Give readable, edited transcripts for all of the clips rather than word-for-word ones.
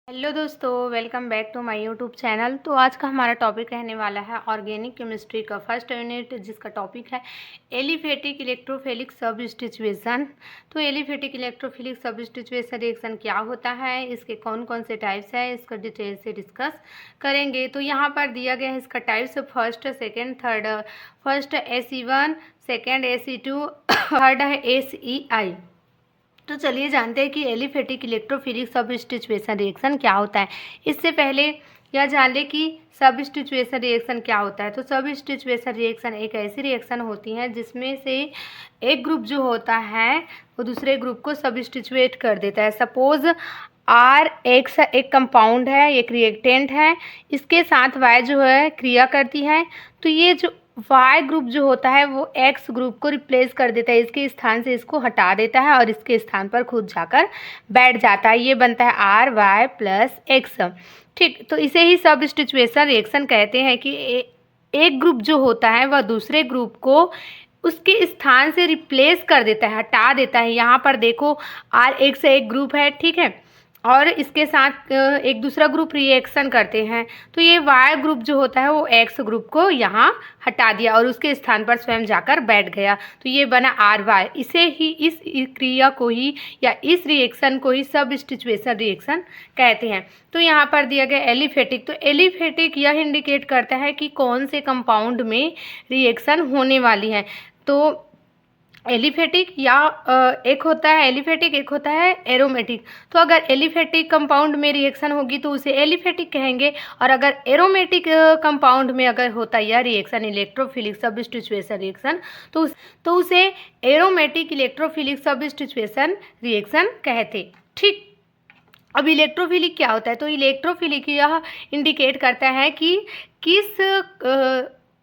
Hello दोस्तों, welcome back to my YouTube channel. तो आज का हमारा टॉपिक रहने वाला है ऑर्गेनिक केमिस्ट्री का फर्स्ट यूनिट, जिसका टॉपिक है एलिफेटिक इलेक्ट्रोफिलिक सबस्टिट्यूशन। तो एलिफेटिक इलेक्ट्रोफिलिक सबस्टिट्यूशन रिएक्शन क्या होता है, इसके कौन कौन से टाइप्स है, इसका डिटेल से डिस्कस करेंगे। तो यहाँ पर दिया गया है इसका types first, second, third. First Ac1, second Ac2, third है ACI। तो चलिए जानते हैं कि एलिफेटिक इलेक्ट्रोफिलिक सबस्टिट्यूशन रिएक्शन क्या होता है। इससे पहले यह जान लें कि सबस्टिट्यूशन रिएक्शन क्या होता है। तो सबस्टिट्यूशन रिएक्शन एक ऐसी रिएक्शन होती है जिसमें से एक ग्रुप जो होता है वो दूसरे ग्रुप को सबस्टिट्यूट कर देता है। सपोज RX एक कंपाउंड है, एक रिएक्टेंट है, इसके साथ Y जो है क्रिया करती है। तो ये जो Y ग्रुप जो होता है वो X ग्रुप को रिप्लेस कर देता है, इसके स्थान से इसको हटा देता है और इसके स्थान पर खुद जाकर बैठ जाता है। ये बनता है RY प्लस X। ठीक, तो इसे ही सबस्टिट्यूशन रिएक्शन कहते हैं कि एक ग्रुप जो होता है वह दूसरे ग्रुप को उसके स्थान से रिप्लेस कर देता है, हटा देता है। यहाँ पर देखो RX एक ग्रुप है, ठीक है, और इसके साथ एक दूसरा ग्रुप रिएक्शन करते हैं। तो ये Y ग्रुप जो होता है वो X ग्रुप को यहाँ हटा दिया और उसके स्थान पर स्वयं जाकर बैठ गया। तो ये बना RY। इसे ही इस क्रिया को ही या इस रिएक्शन को ही सबस्टिट्यूशन रिएक्शन कहते हैं। तो यहाँ पर दिया गया एलिफेटिक। तो एलिफेटिक यह इंडिकेट करता है कि कौन से कंपाउंड में रिएक्शन होने वाली है। तो एलिफेटिक या एक होता है एलिफेटिक, एक होता है एरोमेटिक। तो अगर एलिफेटिक कंपाउंड में रिएक्शन होगी तो उसे एलिफेटिक कहेंगे, और अगर एरोमेटिक कंपाउंड में अगर होता है यह रिएक्शन इलेक्ट्रोफिलिक सबस्टिट्यूशन रिएक्शन तो उसे एरोमेटिक इलेक्ट्रोफिलिक सबस्टिट्यूशन रिएक्शन कहते। ठीक, अब इलेक्ट्रोफिलिक क्या होता है। तो इलेक्ट्रोफिलिक यह इंडिकेट करता है कि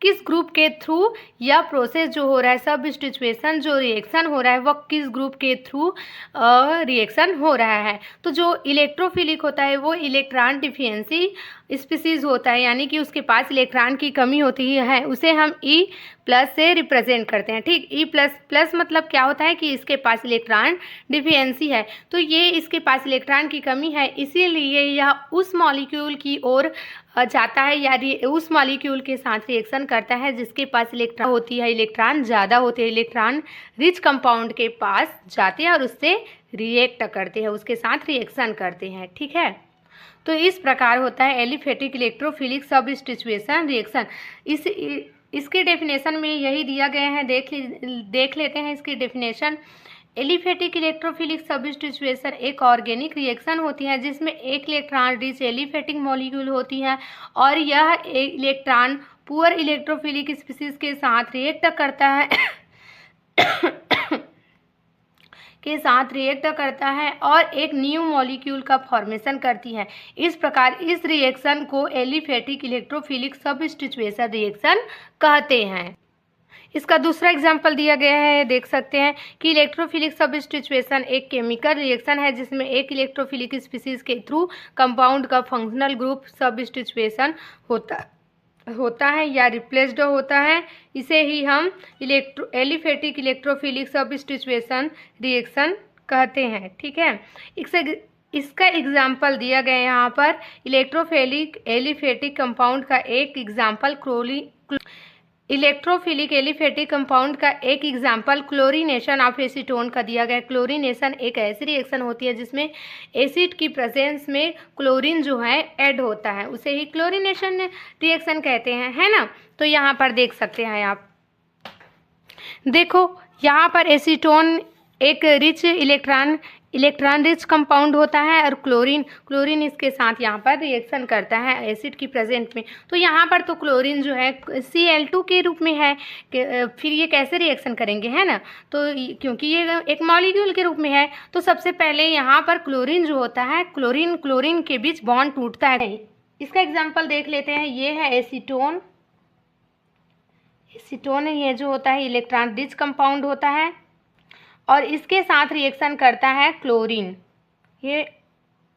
किस ग्रुप के थ्रू यह प्रोसेस जो हो रहा है, सबस्टिट्यूशन जो रिएक्शन हो रहा है वह किस ग्रुप के थ्रू रिएक्शन हो रहा है। तो जो इलेक्ट्रोफिलिक होता है वो इलेक्ट्रॉन डिफिशिएंसी स्पीसीज होता है, यानी कि उसके पास इलेक्ट्रॉन की कमी होती है, उसे हम E प्लस से रिप्रेजेंट करते हैं। ठीक, E प्लस प्लस मतलब क्या होता है कि इसके पास इलेक्ट्रॉन डिफिशिएंसी है, तो ये इसके पास इलेक्ट्रॉन की कमी है, इसीलिए यह उस मॉलिक्यूल की ओर जाता है या उस मॉलिक्यूल के साथ रिएक्शन करता है जिसके पास इलेक्ट्रॉन होती है, इलेक्ट्रॉन ज़्यादा होते हैं, इलेक्ट्रॉन रिच कंपाउंड के पास जाते हैं और उससे रिएक्ट करते हैं, उसके साथ रिएक्शन करते हैं। ठीक है, तो इस प्रकार होता है एलिफेटिक इलेक्ट्रोफिलिक सबस्टिट्यूशन रिएक्शन। इसके डेफिनेशन में यही दिया गया है, देख लेते हैं इसकी डेफिनेशन। एलिफेटिक इलेक्ट्रोफिलिक सबस्टिट्यूशन एक ऑर्गेनिक रिएक्शन होती है जिसमें एक इलेक्ट्रॉन रिच एलिफेटिक मॉलिक्यूल होती है और यह इलेक्ट्रॉन पुअर इलेक्ट्रोफिलिक स्पीसीज के साथ रिएक्ट करता है और एक न्यू मॉलिक्यूल का फॉर्मेशन करती है। इस प्रकार इस रिएक्शन को एलिफेटिक इलेक्ट्रोफिलिक सबस्टिट्यूशन रिएक्शन कहते हैं। इसका दूसरा एग्जाम्पल दिया गया है, देख सकते हैं कि इलेक्ट्रोफिलिक सबस्टिट्यूशन एक केमिकल रिएक्शन है जिसमें एक इलेक्ट्रोफिलिक स्पीसीज के थ्रू कंपाउंड का फंक्शनल ग्रुप सबस्टिट्यूशन होता है या रिप्लेस्ड होता है। इसे ही हम एलिफेटिक इलेक्ट्रोफिलिक सबस्टिट्यूशन रिएक्शन कहते हैं। ठीक है, इसका एग्जाम्पल दिया गया है यहाँ पर। इलेक्ट्रोफिलिक एलिफेटिक कंपाउंड का एक एग्जाम्पल क्लोरीनेशन ऑफ एसीटोन का दिया गया। क्लोरीनेशन एक ऐसी रिएक्शन होती है जिसमें एसिड की प्रेजेंस में क्लोरीन जो है ऐड होता है, उसे ही क्लोरीनेशन रिएक्शन कहते हैं, है ना। तो यहाँ पर देख सकते हैं आप, देखो यहाँ पर एसीटोन एक रिच इलेक्ट्रॉन रिच कंपाउंड होता है और क्लोरीन इसके साथ यहाँ पर रिएक्शन करता है एसिड की प्रेजेंट में। तो यहाँ पर तो क्लोरीन जो है Cl2 के रूप में है, फिर ये कैसे रिएक्शन करेंगे, है ना। तो क्योंकि ये एक मॉलिक्यूल के रूप में है, तो सबसे पहले यहाँ पर क्लोरीन जो होता है, क्लोरीन के बीच बॉन्ड टूटता है। इसका एग्जाम्पल देख लेते हैं। ये है एसीटोन ये जो होता है इलेक्ट्रॉन रिच कंपाउंड होता है और इसके साथ रिएक्शन करता है क्लोरीन, ये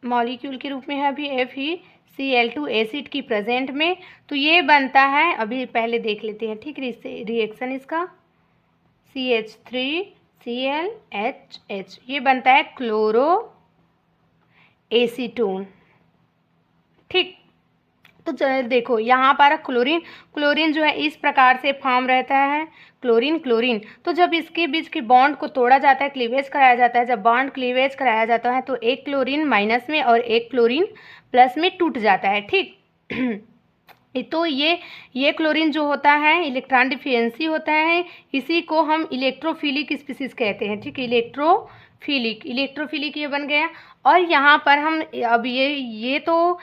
मॉलिक्यूल के रूप में है अभी FeCl2 एसिड की प्रेजेंट में। तो ये बनता है, अभी पहले देख लेते हैं, ठीक, रिएक्शन इसका CH3ClHH, ये बनता है क्लोरो एसीटोन। ठीक। तो देखो यहाँ पर क्लोरीन जो है इस प्रकार से फॉर्म रहता है, क्लोरीन। तो जब इसके बीच के बॉन्ड को तोड़ा जाता है, क्लीवेज कराया जाता है, जब बॉन्ड क्लीवेज कराया जाता है तो एक क्लोरीन माइनस में और एक क्लोरीन प्लस में टूट जाता है। ठीक। तो ये क्लोरीन जो होता है इलेक्ट्रॉन डिफिशिएंसी होता है, इसी को हम इलेक्ट्रोफिलिक स्पीसीज कहते हैं। ठीक, इलेक्ट्रोफिलिक ये बन गया। और यहाँ पर हम अब ये तो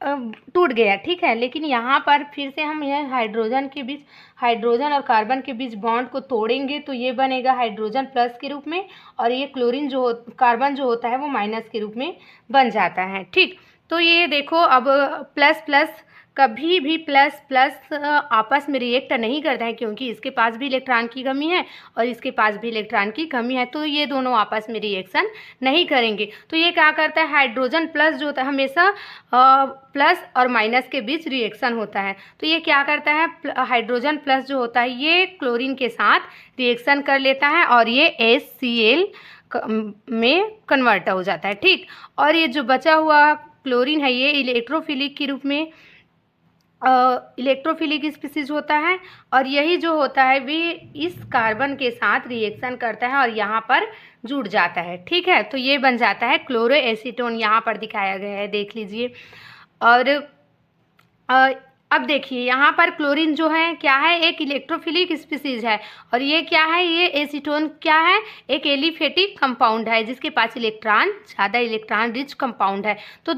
टूट गया, ठीक है, लेकिन यहाँ पर फिर से हम यह हाइड्रोजन और कार्बन के बीच बॉन्ड को तोड़ेंगे तो ये बनेगा हाइड्रोजन प्लस के रूप में, और ये कार्बन जो होता है वो माइनस के रूप में बन जाता है। ठीक। तो ये देखो अब प्लस प्लस कभी भी प्लस आपस में रिएक्ट नहीं करता है, क्योंकि इसके पास भी इलेक्ट्रॉन की कमी है और इसके पास भी इलेक्ट्रॉन की कमी है, तो ये दोनों आपस में रिएक्शन नहीं करेंगे। तो ये क्या करता है, हाइड्रोजन प्लस जो होता है हमेशा प्लस और माइनस के बीच रिएक्शन होता है, तो ये क्या करता है, हाइड्रोजन प्लस जो होता है ये क्लोरीन के साथ रिएक्शन कर लेता है और ये HCl में कन्वर्ट हो जाता है। ठीक। और ये जो बचा हुआ क्लोरीन है ये इलेक्ट्रोफिलिक के रूप में इलेक्ट्रोफिलिक स्पीसीज होता है, और यही जो होता है वे इस कार्बन के साथ रिएक्शन करता है और यहाँ पर जुड़ जाता है। ठीक है, तो ये बन जाता है क्लोरोएसीटोन, यहाँ पर दिखाया गया है, देख लीजिए। और अब देखिए यहाँ पर क्लोरीन जो है क्या है, एक इलेक्ट्रोफिलिक स्पीसीज है, और ये क्या है, ये एसीटोन क्या है, एक एलिफेटिक कंपाउंड है जिसके पास ज़्यादा इलेक्ट्रॉन रिच कंपाउंड है। तो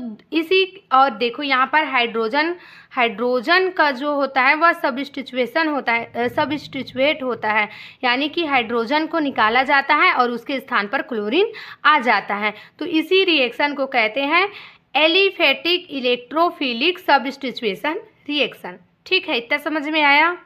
और देखो यहाँ पर हाइड्रोजन का जो होता है वह सबस्टिट्यूएट होता है, यानी कि हाइड्रोजन को निकाला जाता है और उसके स्थान पर क्लोरीन आ जाता है। तो इसी रिएक्शन को कहते हैं एलिफेटिक इलेक्ट्रोफिलिक सबस्टिट्यूएशन रिएक्शन। ठीक है, इतना समझ में आया।